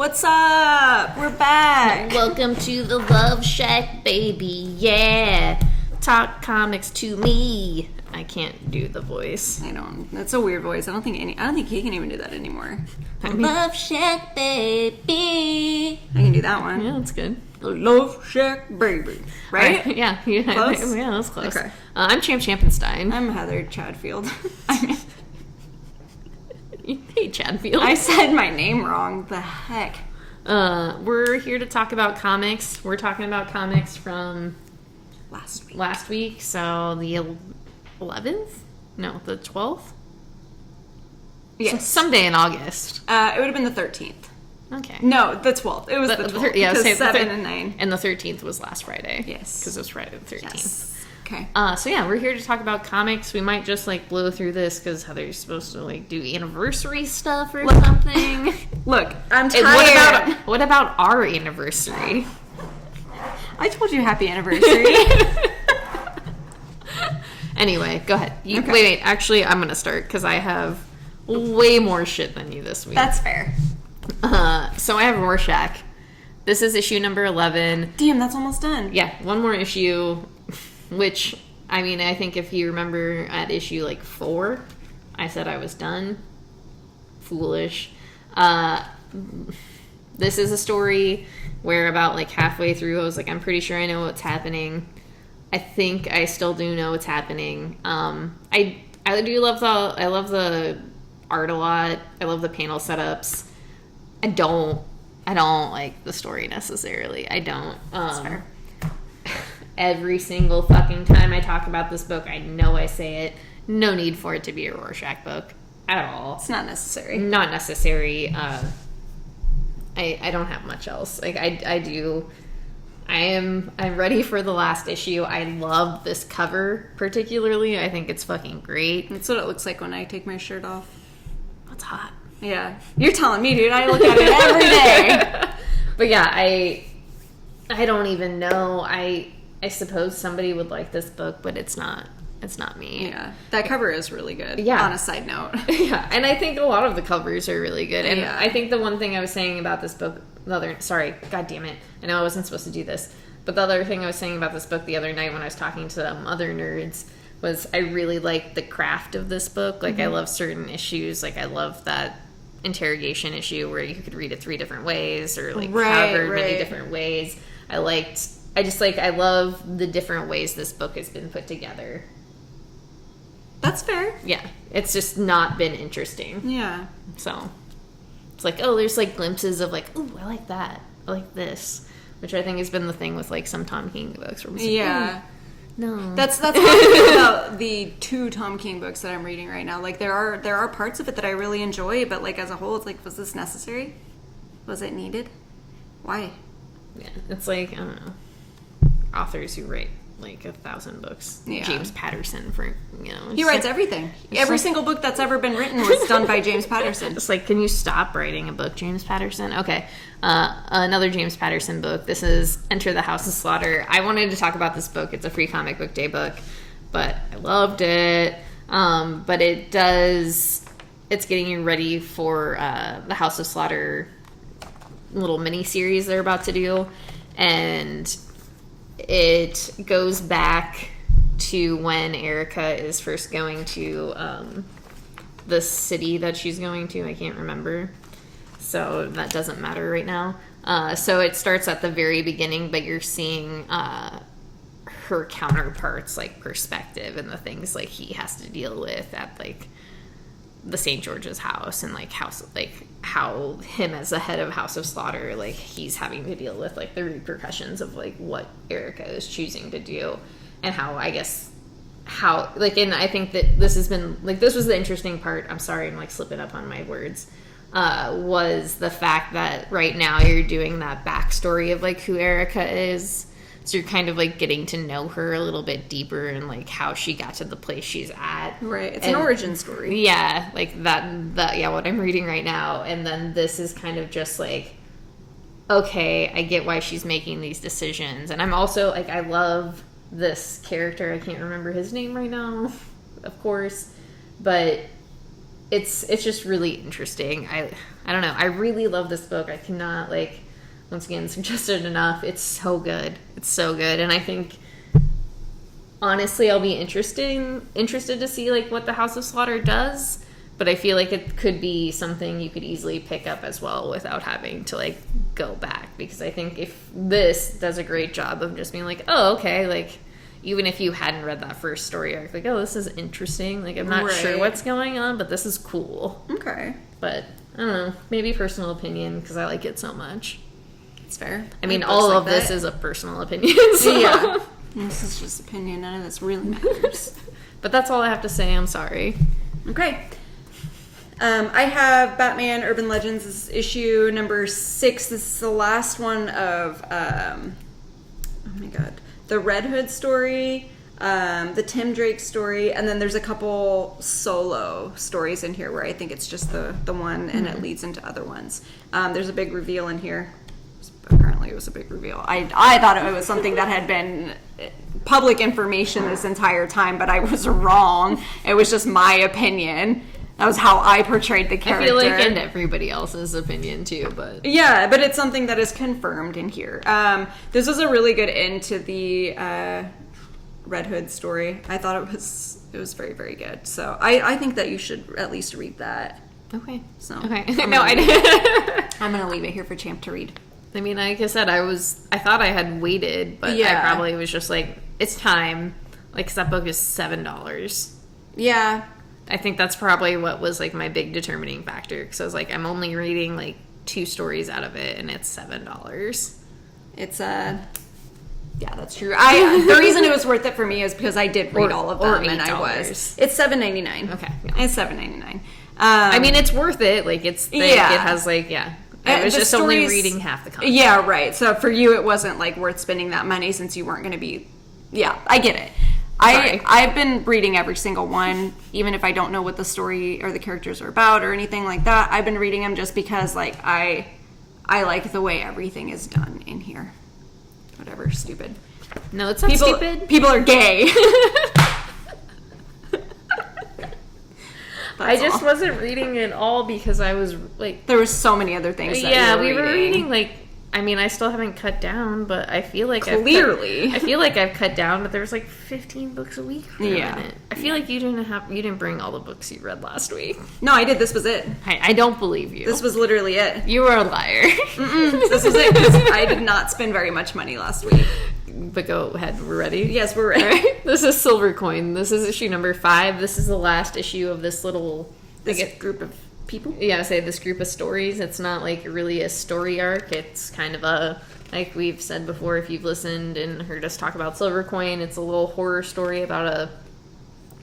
What's up? We're back. Welcome to the Love Shack, baby. Yeah. Talk comics to me. I can't do the voice. I know. That's a weird voice. I don't think he can even do that anymore. Love Shack, baby. I can do that one. Yeah, that's good. Love Shack, baby. Right? Yeah. Close? Yeah, that's close. Okay. I'm Champ Champenstein. I'm Heather Chadfield. Hey, Chadfield. I said my name wrong. The heck? We're here to talk about comics. We're talking about comics from Last week. So the 11th? No, the 12th? Yes. Someday in August. It would have been the 13th. Okay. No, the 12th. It was the 12th. Yeah, because 7 and and 9. And the 13th was last Friday. Yes. Because it was Friday the 13th. Yes. Okay. So yeah, we're here to talk about comics. We might just blow through this because Heather's supposed to do anniversary stuff or something. Look, I'm tired. And what about our anniversary? I told you happy anniversary. Anyway, go ahead. Okay. Wait. Actually, I'm gonna start because I have way more shit than you this week. That's fair. So I have Rorschach. This is issue number 11. Damn, that's almost done. Yeah, one more issue. Which, I mean, I think if you remember at issue 4, I said I was done. Foolish. This is a story where about halfway through I was I'm pretty sure I know what's happening. I think I still do know what's happening. I love the art a lot. I love the panel setups. I don't like the story necessarily. I don't. That's fair. Every single fucking time I talk about this book, I know I say it. No need for it to be a Rorschach book at all. It's not necessary. Not necessary. I don't have much else. I'm ready for the last issue. I love this cover particularly. I think it's fucking great. That's what it looks like when I take my shirt off. It's hot. Yeah. You're telling me, dude. I look at it every day. But yeah, I don't even know. I suppose somebody would like this book, but it's not me. Yeah. That cover is really good. Yeah. On a side note. Yeah. And I think a lot of the covers are really good. And yeah. I think the one thing I was saying about this book, sorry, god damn it. I know I wasn't supposed to do this. But the other thing I was saying about this book the other night when I was talking to other nerds was I really like the craft of this book. I love certain issues. I love that interrogation issue where you could read it 3 different ways or however many different ways. I love the different ways this book has been put together. That's fair. Yeah. It's just not been interesting. Yeah. So it's there's glimpses of ooh, I like that. I like this. Which I think has been the thing with some Tom King books where yeah. No. That's how I feel about the 2 Tom King books that I'm reading right now. There are parts of it that I really enjoy, but as a whole it's was this necessary? Was it needed? Why? Yeah. It's I don't know. Authors who write 1,000 books. Yeah. James Patterson for he writes everything. Every single book that's ever been written was done by James Patterson. It's can you stop writing a book, James Patterson? Okay. Another James Patterson book. This is Enter the House of Slaughter. I wanted to talk about this book. It's a free comic book day book, but I loved it. But it's getting you ready for the House of Slaughter little mini series they're about to do, and it goes back to when Erica is first going to the city that she's going to. I can't remember, so that doesn't matter right now. So it starts at the very beginning, but you're seeing her counterparts perspective and the things he has to deal with at the St. George's house and how him as the head of House of Slaughter he's having to deal with the repercussions of what Erica is choosing to do, and how and I think that this has been this was the interesting part. I'm sorry, I'm slipping up on my words. Was the fact that right now you're doing that backstory of who Erica is. So you're kind of getting to know her a little bit deeper and how she got to the place she's at. Right. It's an origin story. Yeah. That yeah, what I'm reading right now. And then this is kind of just okay, I get why she's making these decisions. And I'm also I love this character. I can't remember his name right now, of course. But it's just really interesting. I don't know. I really love this book. I cannot, like, once again, suggest it enough. It's so good. It's so good. And I think, honestly, I'll be interested to see, like, what the House of Slaughter does. But I feel like it could be something you could easily pick up as well without having to, like, go back. Because I think if this does a great job of just being like, oh, okay, like, even if you hadn't read that first story arc, like, oh, this is interesting. Like, I'm not sure what's going on, but this is cool. Okay. But, I don't know, maybe personal opinion, because I like it so much. It's fair. I mean, all of this is a personal opinion. So. Yeah. This is just opinion. None of this really matters. But that's all I have to say. I'm sorry. Okay. I have Batman Urban Legends. This is issue number 6. This is the last one of, oh my god, the Red Hood story, the Tim Drake story, and then there's a couple solo stories in here where I think it's just the one, and it leads into other ones. There's a big reveal in here. Apparently it was a big reveal. I thought it was something that had been public information this entire time, but I was wrong. It was just my opinion. That was how I portrayed the character. I feel like in everybody else's opinion too, but... Yeah, but it's something that is confirmed in here. This was a really good end to the Red Hood story. I thought it was very, very good. So I think that you should at least read that. Okay. So okay. No, I didn't. I'm going to leave it here for Champ to read. I mean, like I said, I thought I had waited, but I probably was just like, it's time. Like, 'cause that book is $7. Yeah. I think that's probably what was, like, my big determining factor. Because I was like, I'm only reading, like, 2 stories out of it, and it's $7. It's, yeah, that's true. The reason it was worth it for me is because I did read all of them, and I was. It's $7.99. Okay. Yeah. It's $7.99. I mean, it's worth it. Like, it's, like, it has, like, I was just only reading half the content. Yeah, right. So for you, it wasn't, like, worth spending that money since you weren't going to be... Yeah, I get it. I've been reading every single one, even if I don't know what the story or the characters are about or anything like that. I've been reading them just because, like, I like the way everything is done in here. Whatever, stupid. No, it's not stupid. People are gay. I just wasn't reading it all because I was, like... There was so many other things that we were reading, like... I mean, I still haven't cut down, but I feel like I feel like I've cut down, but there's like 15 books a week for a minute. I feel like you didn't bring all the books you read last week. No, I did. This was it. I don't believe you. This was literally it. You are a liar. This was it. 'Cause I did not spend very much money last week. But go ahead. We're ready? Yes, we're ready. Right. This is Silver Coin. This is issue number 5. This is the last issue of this little... group of people? Yeah, I say this group of stories. It's not like really a story arc. It's kind of a, like we've said before, if you've listened and heard us talk about Silver Coin, it's a little horror story about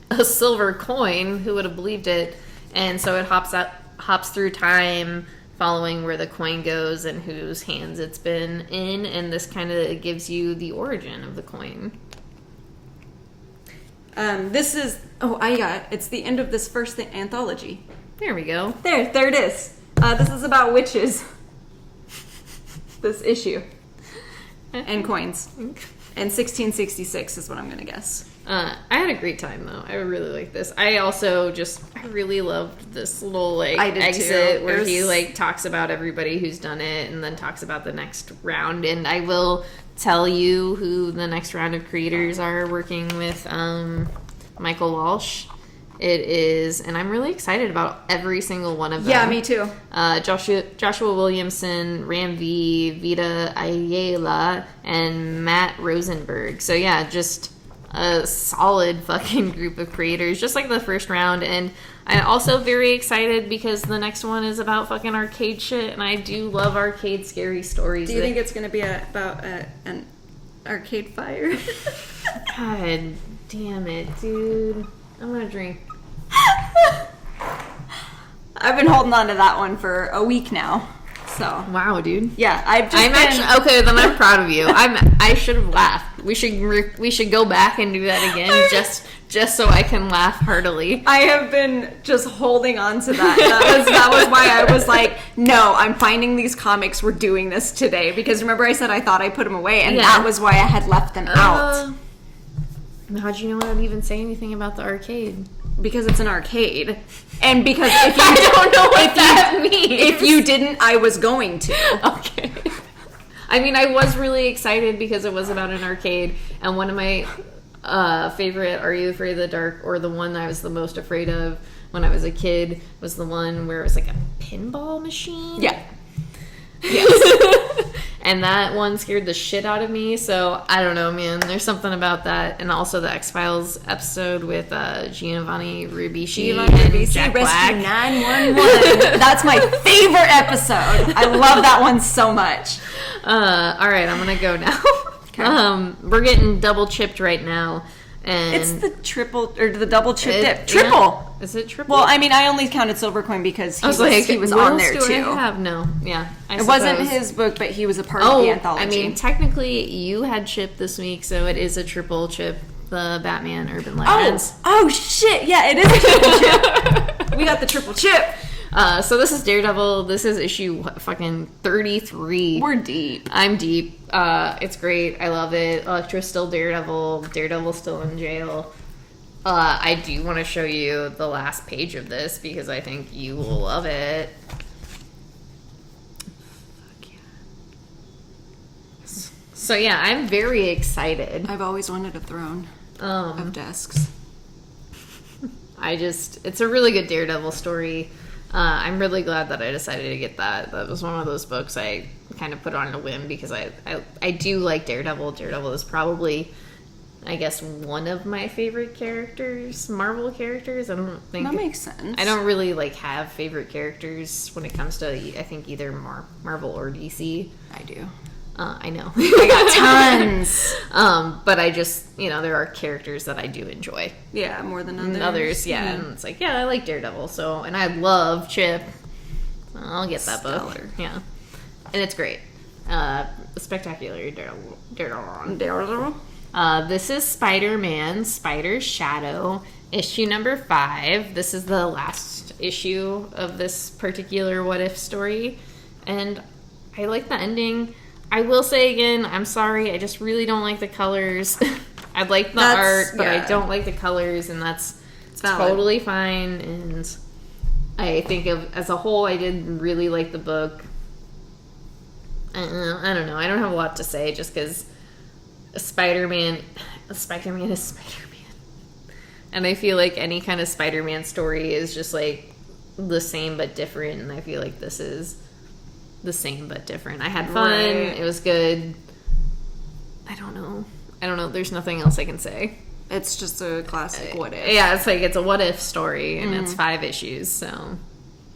a silver coin. Who would have believed it? And so it hops through time, following where the coin goes and whose hands it's been in, and this kind of gives you the origin of the coin. This is... it's the end of this first anthology. There we go. There it is. This is about witches. This issue. And coins. And 1666 is what I'm going to guess. I had a great time, though. I really liked this. I really loved this little, like, exit where he, like, talks about everybody who's done it and then talks about the next round. And I will tell you who the next round of creators are working with Michael Walsh. It is, and I'm really excited about every single one of them. Yeah, me too. Joshua Williamson, Ram V, Vita Ayala, and Matt Rosenberg. So yeah, just a solid fucking group of creators, just like the first round. And I'm also very excited because the next one is about fucking arcade shit, and I do love arcade scary stories. Do you think it's going to be about an arcade fire? God damn it, dude. I'm gonna drink. I've been holding on to that one for a week now. So wow, dude. Yeah, actually okay. Then I'm proud of you. I should have laughed. We should go back and do that again, just so I can laugh heartily. I have been just holding on to that. That was why I was like, no, I'm finding these comics. We're doing this today because remember I said I thought I put them away, and that was why I had left them out. How'd you know I would even say anything about the arcade? Because it's an arcade. And because if you I don't know what that means. If you didn't, I was going to. Okay. I mean, I was really excited because it was about an arcade, and one of my favorite Are You Afraid of the Dark, or the one I was the most afraid of when I was a kid, was the one where it was like a pinball machine. Yeah. Yes. And that one scared the shit out of me, so I don't know, man. There's something about that. And also the X-Files episode with Giovanni Ribisi and Jack Black. Rescue 911. That's my favorite episode. I love that one so much. All right, I'm gonna go now. Okay. We're getting double chipped right now. And It's the triple, or the double chip dip. Triple! Yeah. Is it triple? Well, I mean, I only counted Silver Coin because he was what on else there, do too. I have? No, yeah. It wasn't his book, but he was a part of the anthology. I mean, technically, you had Chip this week, so it is a triple Chip, the Batman Urban Legends. Oh, shit! Yeah, it is a triple chip. We got the triple chip. So this is Daredevil. This is issue fucking 33. We're deep. I'm deep. It's great. I love it. Elektra's still Daredevil. Daredevil's still in jail. I do want to show you the last page of this because I think you will love it. Fuck yeah. So yeah, I'm very excited. I've always wanted a throne Um, of desks. It's a really good Daredevil story. I'm really glad that I decided to get that. That was one of those books I kind of put on a whim because I do like Daredevil. Daredevil is probably, I guess, one of my favorite characters, Marvel characters. I don't think That makes sense. I don't really have favorite characters when it comes to, I think, either Marvel or DC. I do. I know. I got tons. But I just, there are characters that I do enjoy. Yeah, more than others. Others, yeah. And it's like, yeah, I like Daredevil, so, and I love Chip. I'll get that book. Stellar. Yeah. And it's great. Spectacular Daredevil. Daredevil? This is Spider-Man, Spider's Shadow, issue number 5. This is the last issue of this particular What If story. And I like the ending. I will say again, I'm sorry, I just really don't like the colors. I like the art, but I don't like the colors, and that's totally fine. And I think as a whole, I did really like the book. I don't know. I don't have a lot to say, just because Spider-Man is Spider-Man. And I feel like any kind of Spider-Man story is just like the same but different, and I feel like this is the same but different. I had fun. Right. It was good. I don't know. There's nothing else I can say. It's just a classic What If. Yeah, it's a What If story, and it's 5 issues. So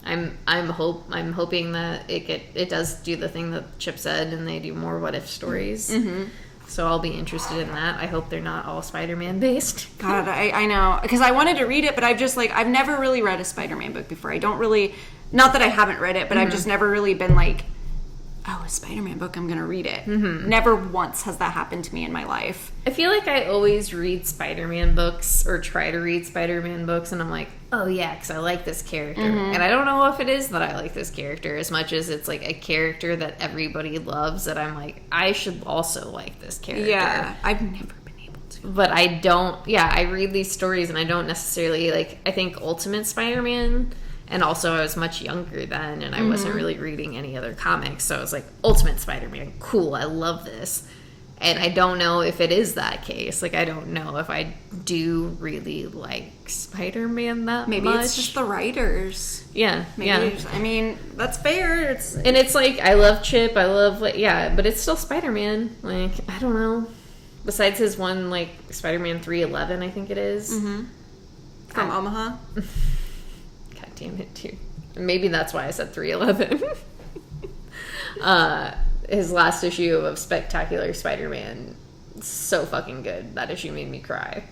I'm hoping that it does do the thing that Chip said, and they do more What If stories. Mm-hmm. So I'll be interested in that. I hope they're not all Spider-Man based. God, I know, because I wanted to read it, but I've never really read a Spider-Man book before. I don't really. Not that I haven't read it, but I've just never really been like, oh, a Spider-Man book, I'm going to read it. Mm-hmm. Never once has that happened to me in my life. I feel like I always read Spider-Man books, or try to read Spider-Man books, and I'm like, oh yeah, because I like this character. Mm-hmm. And I don't know if it is that I like this character as much as it's like a character that everybody loves, that I'm like, I should also like this character. Yeah, I've never been able to. But I don't, I read these stories, and I don't necessarily, I think Ultimate Spider-Man. And also, I was much younger then, and I wasn't really reading any other comics. So I was like, Ultimate Spider-Man, cool, I love this. And I don't know if it is that case. I don't know if I do really like Spider-Man that much. Maybe it's just the writers. Yeah, I mean, that's fair. And it's I love Chip, but it's still Spider-Man. I don't know. Besides his one, Spider-Man 311, I think it is. Mm-hmm. From Omaha. Damn it, too. Maybe that's why I said 311. His last issue of Spectacular Spider-Man, so fucking good. That issue made me cry.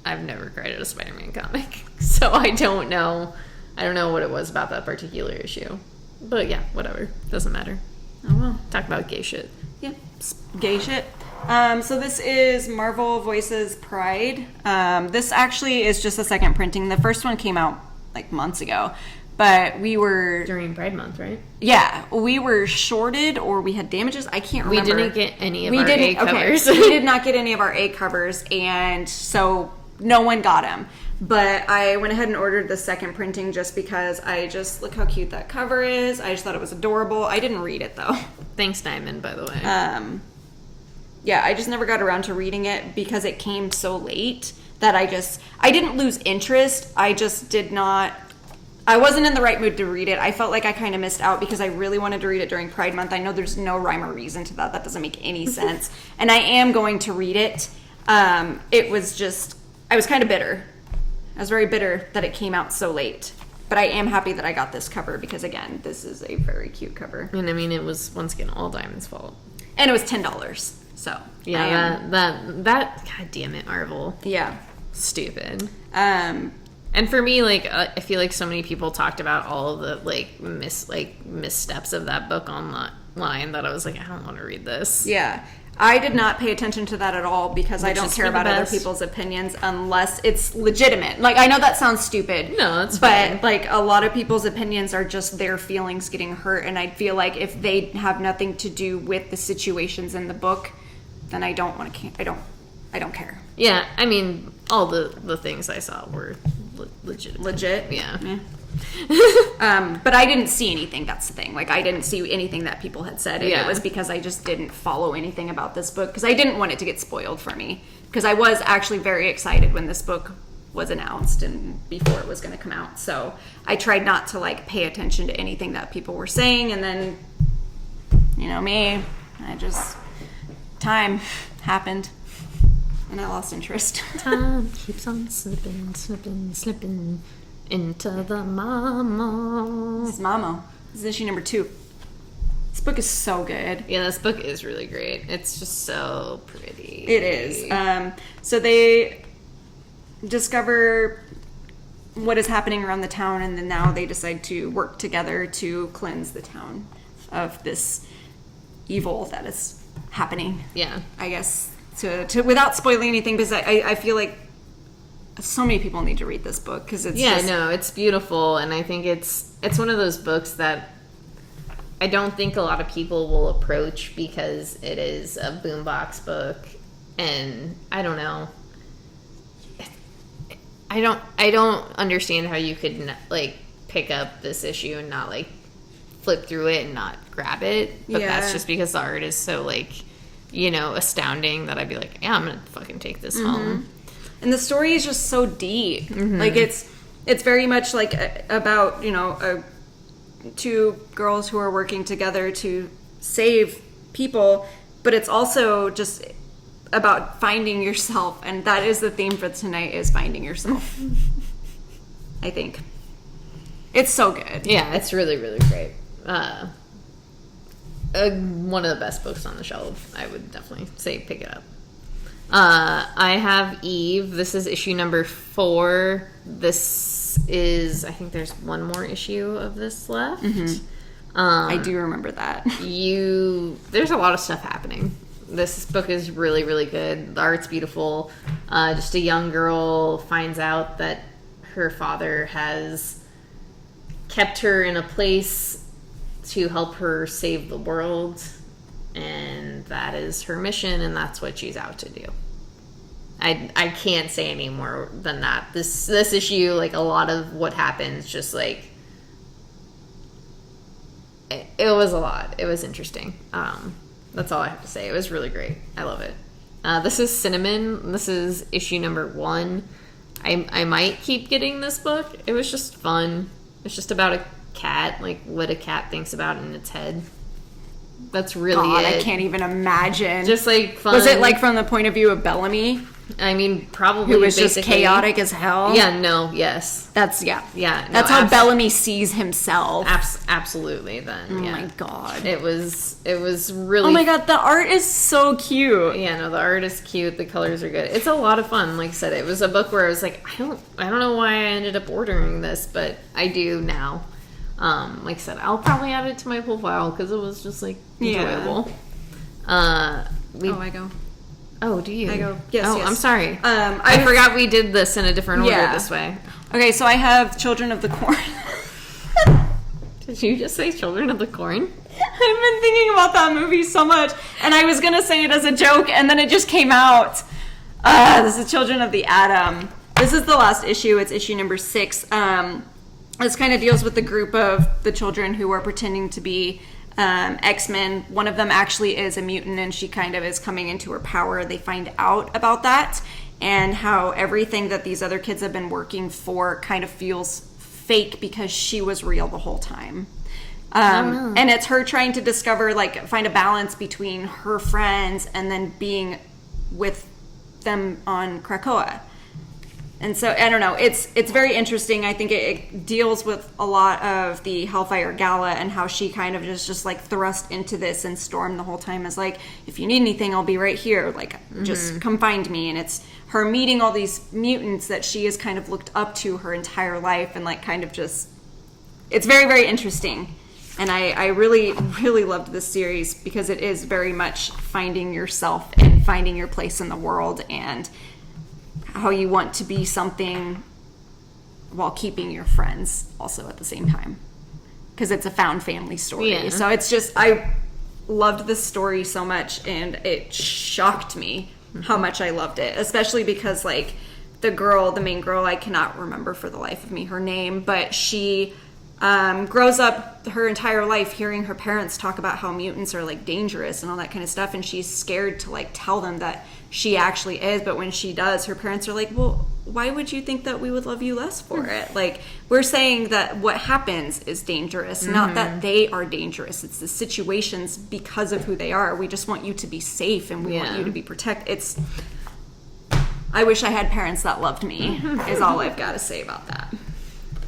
I've never cried at a Spider-Man comic, so I don't know. I don't know what it was about that particular issue. But yeah, whatever. Doesn't matter. Oh well. Talk about gay shit. Yeah, gay shit. So this is Marvel Voices Pride. This actually is just a second printing. The first one came out months ago, but we were during Pride Month, right? Yeah, we were shorted, or we had damages. I can't remember. We didn't get any of our A covers. We did not get any of our A covers, and so no one got them. But I went ahead and ordered the second printing just because look how cute that cover is. I just thought it was adorable. I didn't read it though. Thanks, Diamond, by the way. Yeah, I just never got around to reading it because it came so late that I didn't lose interest. I wasn't in the right mood to read it. I felt like I kind of missed out because I really wanted to read it during Pride Month. I know there's no rhyme or reason to that. That doesn't make any sense. And I am going to read it. It was just, I was kind of bitter. I was very bitter that it came out so late. But I am happy that I got this cover because, again, this is a very cute cover. And I mean, it was, once again, all Diamond's fault. And it was $10. So, yeah, that, god damn it, Marvel. Yeah. Stupid. And for me, like, I feel like so many people talked about all of the, missteps of that book online that I was like, I don't want to read this. Yeah. I did not pay attention to that at all because I don't care about other people's opinions unless it's legitimate. Like, I know that sounds stupid. No, that's fine. But, like, a lot of people's opinions are just their feelings getting hurt. And I feel like if they have nothing to do with the situations in the book, then I don't want to, I don't care. Yeah, I mean, all the things I saw were legitimate. Legit? Yeah. But I didn't see anything. That's the thing. Like, I didn't see anything that people had said. And it was because I just didn't follow anything about this book because I didn't want it to get spoiled for me. Because I was actually very excited when this book was announced and before it was going to come out. So I tried not to, like, pay attention to anything that people were saying. And then, you know me, time happened. And I lost interest. Time keeps on slipping, slipping, slipping into the Mamo. This is Mamo. This is issue number 2. This book is so good. Yeah, this book is really great. It's just so pretty. It is. So they discover what is happening around the town, and then now they decide to work together to cleanse the town of this evil that is happening. Yeah. I guess. To without spoiling anything, because I feel like so many people need to read this book because it's it's beautiful, and I think it's one of those books that I don't think a lot of people will approach because it is a boombox book, and I don't know. I don't understand how you could pick up this issue and not flip through it and not grab it, but that's just because the art is so astounding that I'd be like, yeah, I'm gonna fucking take this home. And the story is just so deep. Like it's very much about two girls who are working together to save people, but it's also just about finding yourself, and that is the theme for tonight, is finding yourself. I think it's so good. Yeah, it's really, really great. One of the best books on the shelf. I would definitely say pick it up. I have Eve. This is issue number 4. This is, I think there's one more issue of this left. I do remember that. There's a lot of stuff happening. This book is really, really good. The art's beautiful. Just a young girl finds out that her father has kept her in a place to help her save the world, and that is her mission, and that's what she's out to do. I can't say any more than that. This issue, a lot of what happens, just it was a lot. It was interesting. That's all I have to say. It was really great. I love it. This is Cinnamon. This is issue number 1. I might keep getting this book. It was just fun. It's just about a cat, what a cat thinks about in its head. That's really it. I can't even imagine. Just fun. Was it from the point of view of Bellamy? I mean, probably. Who was just chaotic as hell? Yeah, no, yes. That's no, that's how Bellamy sees himself. Absolutely, then. Oh yeah. my god. It was really. Oh my god, the art is so cute. Yeah, no, the art is cute. The colors are good. It's a lot of fun. Like I said, it was a book where I was like, I don't know why I ended up ordering this, but I do now. Like I said, I'll probably add it to my profile because it was just enjoyable. I go. Oh, do you? I go. Yes. Oh, yes. I'm sorry. I forgot we did this in a different order this way. Okay, so I have Children of the Corn. Did you just say Children of the Corn? I've been thinking about that movie so much, and I was gonna say it as a joke, and then it just came out. This is Children of the Atom. This is the last issue. It's issue number 6. This kind of deals with the group of the children who are pretending to be X-Men. One of them actually is a mutant, and she kind of is coming into her power. They find out about that, and how everything that these other kids have been working for kind of feels fake because she was real the whole time. And it's her trying to discover, like, find a balance between her friends and then being with them on Krakoa. And so, I don't know, it's very interesting. I think it deals with a lot of the Hellfire Gala and how she kind of just like thrust into this, and Storm the whole time is like, if you need anything, I'll be right here. Like, just come find me. And it's her meeting all these mutants that she has kind of looked up to her entire life, and like kind of just, it's very, very interesting. And I really, really loved this series because it is very much finding yourself and finding your place in the world, and how you want to be something while keeping your friends also at the same time, because it's a found family story. Yeah. So it's just, I loved this story so much, and it shocked me how much I loved it, especially because like the main girl, I cannot remember for the life of me her name, but she grows up her entire life hearing her parents talk about how mutants are like dangerous and all that kind of stuff, and she's scared to like tell them that she actually is. But when she does, her parents are like, well, why would you think that we would love you less for it? Like, we're saying that what happens is dangerous, not that they are dangerous. It's the situations because of who they are. We just want you to be safe, and we want you to be protected. I wish I had parents that loved me is all I've got to say about that.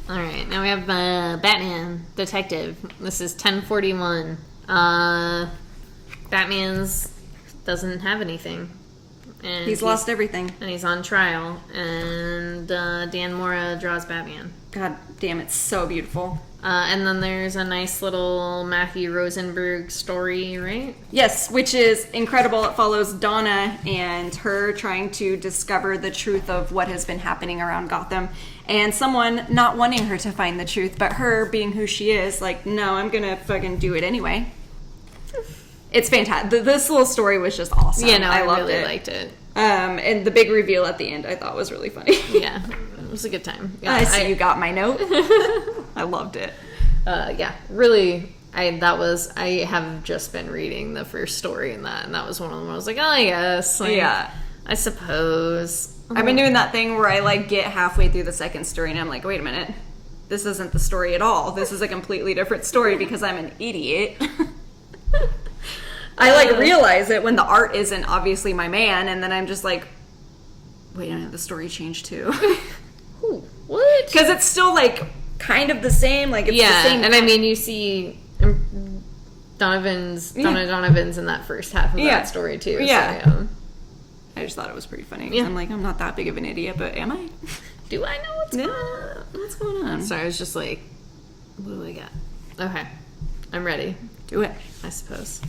All right, now we have Batman Detective. This is 1041. Batman's doesn't have anything. And he's lost everything. And he's on trial. And Dan Mora draws Batman. God damn, it's so beautiful. And then there's a nice little Matthew Rosenberg story, right? Yes, which is incredible. It follows Donna and her trying to discover the truth of what has been happening around Gotham. And someone not wanting her to find the truth, but her being who she is, like, no, I'm gonna fucking do it anyway. It's fantastic. This little story was just awesome. Yeah, no, I loved really it. liked it. And the big reveal at the end I thought was really funny. Yeah, it was a good time. Yeah, I see you got my note. I loved it. Yeah, really. I have just been reading the first story in that, and that was one of them. I was like, oh yes, like, yeah, I suppose. I've been doing that thing where I like get halfway through the second story and I'm like, wait a minute, this isn't the story at all. This is a completely different story because I'm an idiot. I like realize it when the art isn't obviously my man, and then I'm just like, wait a minute, the story changed too. Ooh, what? Because it's still like kind of the same, like it's the same. And I mean, you see Donna Donovan's in that first half of that story too. Yeah. So, I just thought it was pretty funny. Yeah. I'm like, I'm not that big of an idiot, but am I? Do I know what's going on? So I was just like, what do I got? Okay, I'm ready. Do it. I suppose.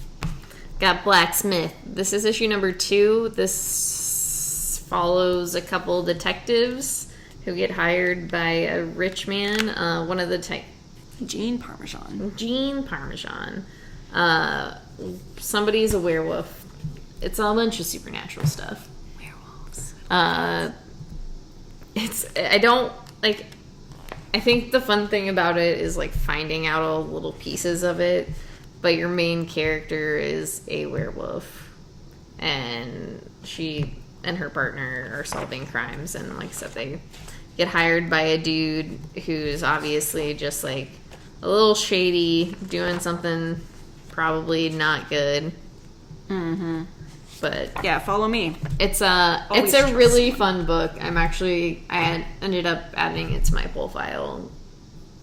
Got Blacksmith. This is issue number 2. This follows a couple detectives who get hired by a rich man. One of the Gene Parmesan. Somebody's a werewolf. It's a bunch of supernatural stuff. Werewolves. I think the fun thing about it is like finding out all the little pieces of it, but your main character is a werewolf, and she and her partner are solving crimes, and like I said, they get hired by a dude who's obviously just like a little shady, doing something probably not good. Mm-hmm. But yeah, follow me. It's a really fun book. I ended up adding it to my pull file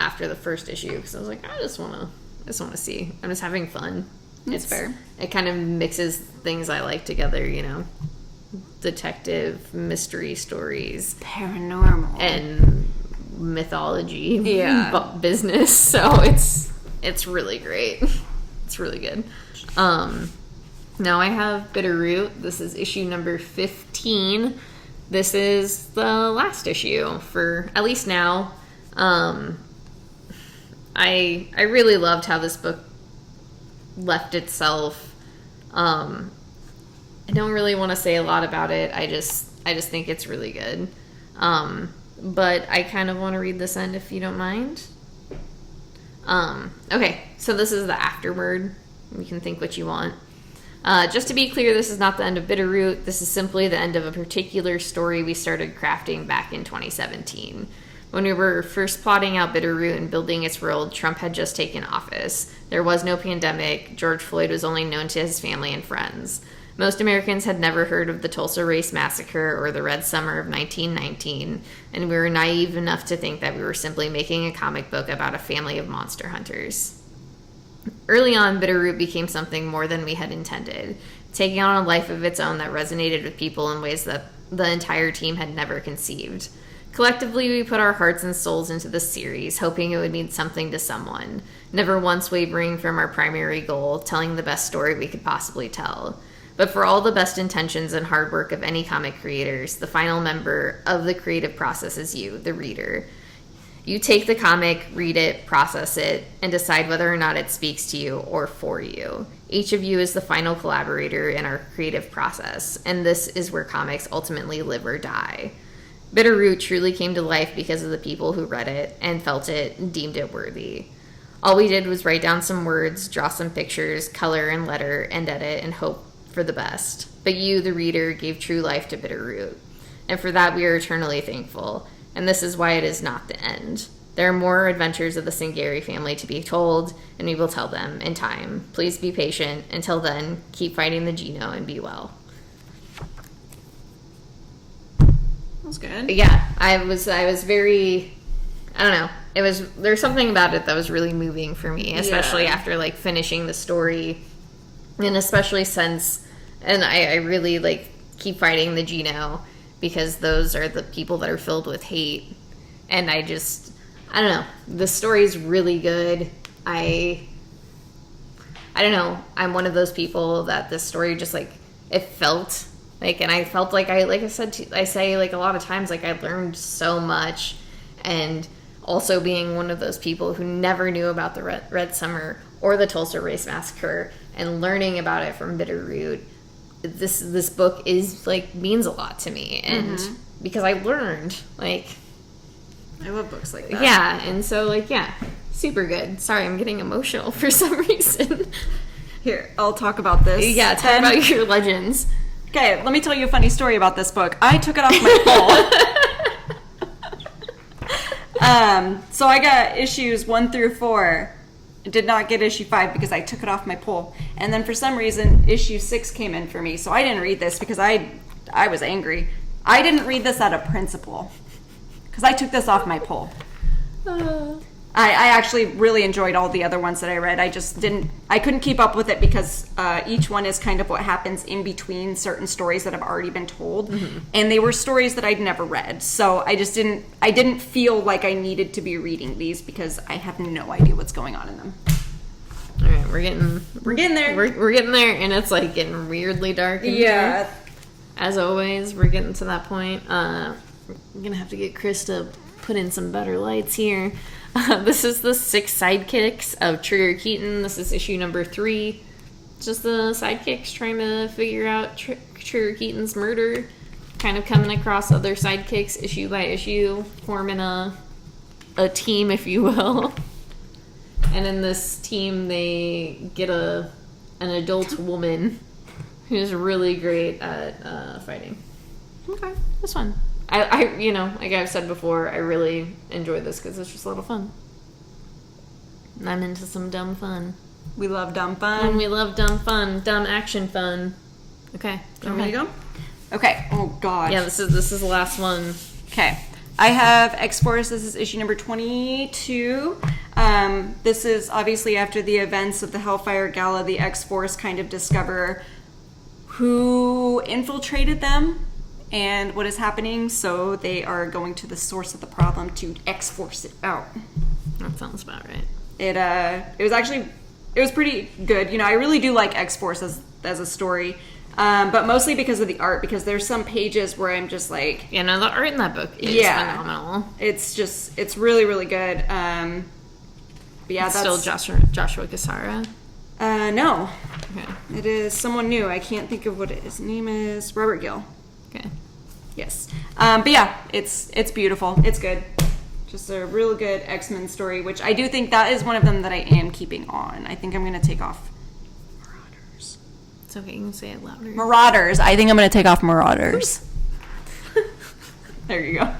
after the first issue because I was like, I just want to see. I'm just having fun. It's fair. It kind of mixes things I like together, you know, detective mystery stories, paranormal, and mythology. Yeah, business. So it's really great. It's really good. Now I have Bitterroot. This is issue number 15. This is the last issue for at least now. I really loved how this book left itself. I don't really want to say a lot about it. I just think it's really good. But I kind of want to read this end if you don't mind. Okay, so this is the afterword. You can think what you want. Just to be clear, this is not the end of Bitterroot. This is simply the end of a particular story we started crafting back in 2017. When we were first plotting out Bitterroot and building its world, Trump had just taken office. There was no pandemic. George Floyd was only known to his family and friends. Most Americans had never heard of the Tulsa Race Massacre or the Red Summer of 1919, and we were naive enough to think that we were simply making a comic book about a family of monster hunters. Early on, Bitterroot became something more than we had intended, taking on a life of its own that resonated with people in ways that the entire team had never conceived. Collectively, we put our hearts and souls into this series, hoping it would mean something to someone, never once wavering from our primary goal, telling the best story we could possibly tell. But for all the best intentions and hard work of any comic creators, the final member of the creative process is you, the reader. You take the comic, read it, process it, and decide whether or not it speaks to you or for you. Each of you is the final collaborator in our creative process, and this is where comics ultimately live or die. Bitterroot truly came to life because of the people who read it and felt it and deemed it worthy. All we did was write down some words, draw some pictures, color and letter, and edit and hope for the best. But you, the reader, gave true life to Bitterroot. And for that we are eternally thankful. And this is why it is not the end. There are more adventures of the Singari family to be told, and we will tell them in time. Please be patient. Until then, keep fighting the Geno and be well. That was good. Yeah, I was very, I don't know. There's something about it that was really moving for me, especially after like finishing the story, and especially since, and I really like keep fighting the Geno because those are the people that are filled with hate, and I don't know. The story's really good. I don't know. I'm one of those people that this story just like it felt. Like, and I felt like I say like a lot of times, like I learned so much, and also being one of those people who never knew about the Red Summer or the Tulsa Race Massacre and learning about it from Bitterroot, this book is like means a lot to me, and because I learned like I love books like that. Yeah, and so like super good. Sorry, I'm getting emotional for some reason. Here, I'll talk about this. Yeah, talk about your legends. Okay, let me tell you a funny story about this book. I took it off my pole. So I got issues 1 through 4. I did not get issue 5 because I took it off my pole. And then for some reason, issue 6 came in for me. So I didn't read this because I was angry. I didn't read this out of principle because I took this off my pole. I actually really enjoyed all the other ones that I read. I couldn't keep up with it because each one is kind of what happens in between certain stories that have already been told. And they were stories that I'd never read. So I didn't feel like I needed to be reading these because I have no idea what's going on in them. All right, we're getting there. We're getting there, and it's like getting weirdly dark in here. As always, we're getting to that point. I'm going to have to get Chris to put in some better lights here. This is the 6 sidekicks of Trigger Keaton. This is issue number 3. Just the sidekicks trying to figure out Trigger Keaton's murder. Kind of coming across other sidekicks issue by issue, forming a team, if you will. And in this team, they get an adult woman who's really great at fighting. Okay. This one. I like I've said before, I really enjoyed this because it's just a lot of fun. And I'm into some dumb fun. We love dumb fun. And we love dumb fun. Dumb action fun. Okay. You want me to go? Okay. Oh, God. Yeah, this is the last one. Okay. I have X-Force. This is issue number 22. This is obviously after the events of the Hellfire Gala. The X-Force kind of discover who infiltrated them and what is happening, so they are going to the source of the problem to X-Force it out. That sounds about right. It was pretty good. I really do like X-Force as a story, but mostly because of the art, because there's some pages where I'm just like... the art in that book is phenomenal. It's really, really good. But yeah, it's that's... still Joshua Cassara? No. Okay. It is someone new. I can't think of what his name is. Robert Gill. Okay. Yes. But yeah, it's beautiful. It's good. Just a real good X-Men story, which I do think that is one of them that I am keeping on. I think I'm going to take off Marauders. It's okay, you can say it louder. Marauders. I think I'm going to take off Marauders. There you go.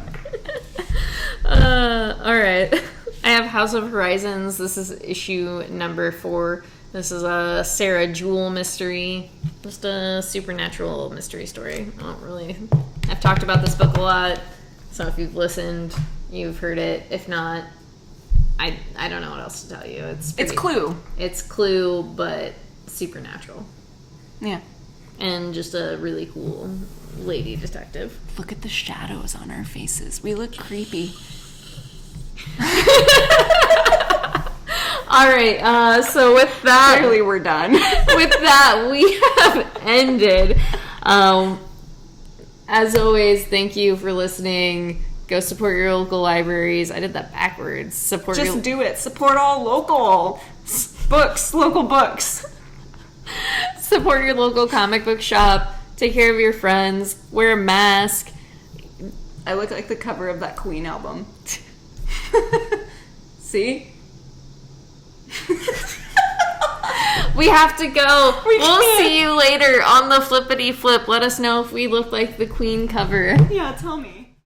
All right. I have House of Horizons. This is issue number 4. This is a Sarah Jewell mystery. Just a supernatural mystery story. I've talked about this book a lot, so if you've listened, you've heard it. If not, I don't know what else to tell you. It's Clue. It's Clue, but supernatural. Yeah. And just a really cool lady detective. Look at the shadows on our faces. We look creepy. All right, so with that... Clearly we're done. With that, we have ended. As always, thank you for listening. Go support your local libraries. I did that backwards. Do it. Support all local books, local books. Support your local comic book shop. Take care of your friends. Wear a mask. I look like the cover of that Queen album. See? We have to go. We'll can't. see you later on the flippity flip. Let us know if we look like the Queen cover. Yeah, tell me.